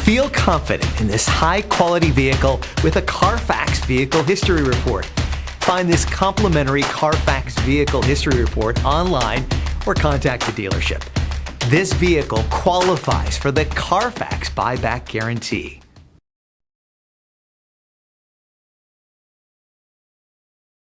Feel confident in this high-quality vehicle with a Carfax Vehicle History Report. Find this complimentary Carfax Vehicle History Report online or contact the dealership. This vehicle qualifies for the Carfax Buyback Guarantee.